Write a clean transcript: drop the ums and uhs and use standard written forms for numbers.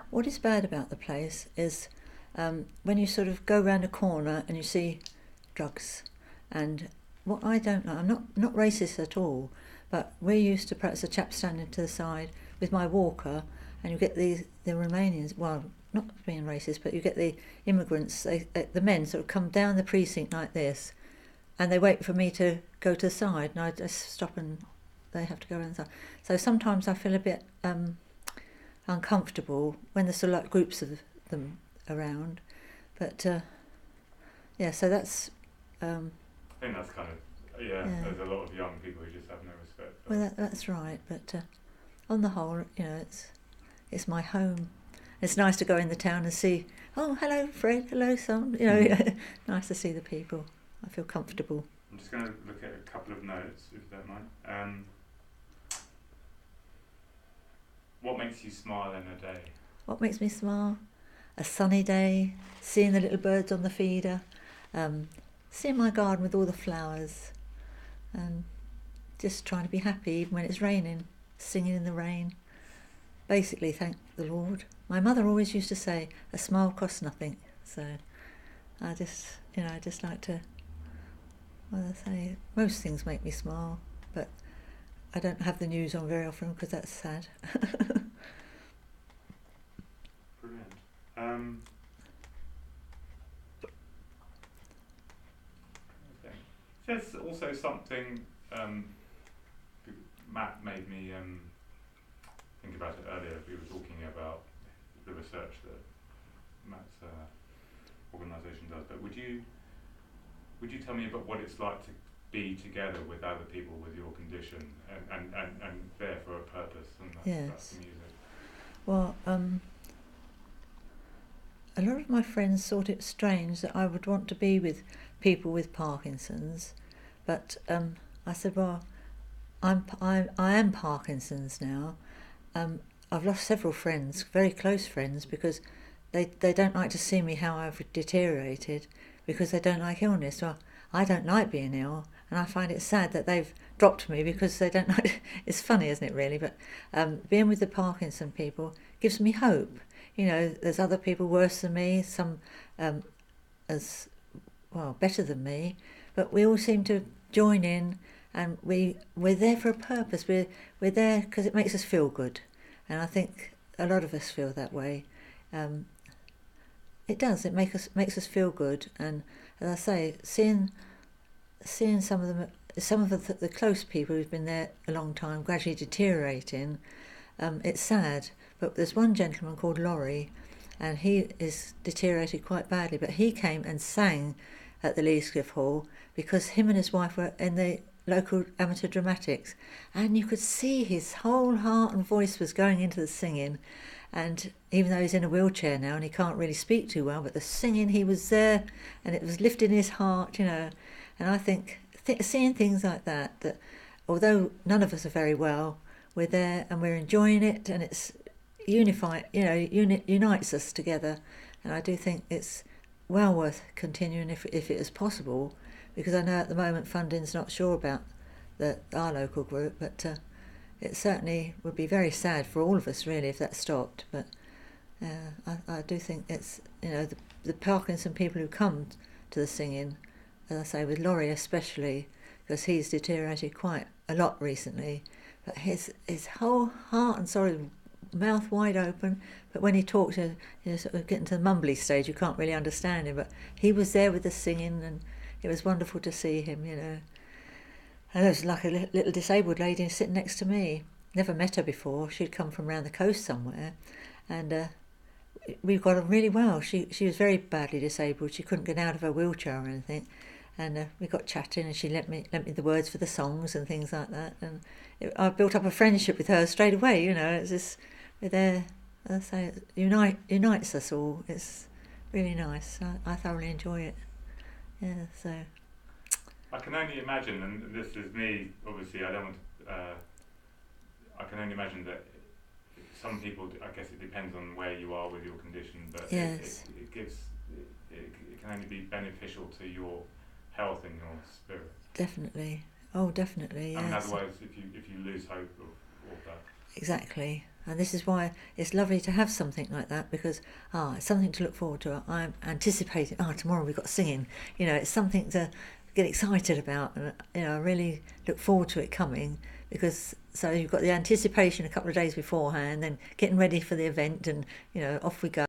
What is bad about the place is when you sort of go round a corner and you see drugs. And what I don't know, I'm not racist at all, but we're used to perhaps a chap standing to the side with my walker, and you get the Romanians, well, not being racist, but you get the immigrants, the men sort of come down the precinct like this, and they wait for me to go to the side, and I just stop and they have to go around the side. So sometimes I feel a bit uncomfortable when there's sort of like groups of them around. But yeah, so that's. I think that's kind of, yeah, there's a lot of young people who just have no respect for. Well, that's right, but on the whole, it's my home. It's nice to go in the town and see, oh, hello, Fred, hello, son. Nice to see the people. I feel comfortable. I'm just going to look at a couple of notes, if you don't mind. What makes you smile in a day? What makes me smile? A sunny day, seeing the little birds on the feeder, seeing my garden with all the flowers, and just trying to be happy even when it's raining, singing in the rain. Basically, thank the Lord. My mother always used to say, a smile costs nothing. So I just like to, well, I say, most things make me smile, but I don't have the news on very often because that's sad. Brilliant. Okay. There's also something Matt made me think about it earlier. We were talking about the research that Matt's organisation does, but would you tell me about what it's like to be together with other people with your condition and there for a purpose, and that's the music? Well, a lot of my friends thought it strange that I would want to be with people with Parkinson's, but I said, well, I am Parkinson's now. I've lost several friends, very close friends, because they don't like to see me how I've deteriorated, because they don't like illness. Well, I don't like being ill, and I find it sad that they've dropped me because they don't like. It's funny, isn't it, really? But being with the Parkinson people gives me hope. There's other people worse than me, some as well better than me, but we all seem to join in, and we're there for a purpose. We're there because it makes us feel good, and I think a lot of us feel that way. It does. It makes us feel good, and as I say, seeing some of the close people who've been there a long time gradually deteriorating, it's sad. But there's one gentleman called Laurie, and he is deteriorated quite badly. But he came and sang at the Leescliffe Hall because him and his wife were in the local amateur dramatics, and you could see his whole heart and voice was going into the singing. And even though he's in a wheelchair now and he can't really speak too well, but the singing, he was there, and it was lifting his heart, And I think seeing things like that although none of us are very well, we're there and we're enjoying it, and it's unites us together. And I do think it's well worth continuing if it is possible, because I know at the moment funding's not sure about our local group, but it certainly would be very sad for all of us really if that stopped. But I do think it's the Parkinson people who come to the singing, as I say, with Laurie especially, because he's deteriorated quite a lot recently, but his whole heart and soul, mouth wide open, but when he talked, sort of getting to the mumbly stage, you can't really understand him, but he was there with the singing, and it was wonderful to see him. And there was like a little disabled lady sitting next to me. Never met her before. She'd come from around the coast somewhere, and we got on really well. She was very badly disabled. She couldn't get out of her wheelchair or anything, and we got chatting, and she lent me the words for the songs and things like that. And I built up a friendship with her straight away. It's just we're there. As I say, it unites us all. It's really nice. I thoroughly enjoy it. Yeah. So. I can only imagine, and this is me, obviously, I don't want to, I can only imagine that some people, I guess it depends on where you are with your condition, but yes. it can only be beneficial to your health and your spirit. Definitely. Oh, definitely, yes. I mean, otherwise, if you lose hope of that. Exactly. And this is why it's lovely to have something like that, because it's something to look forward to. I'm anticipating, tomorrow we've got singing. It's something to get excited about, and I really look forward to it coming, because so you've got the anticipation a couple of days beforehand, then getting ready for the event, and off we go.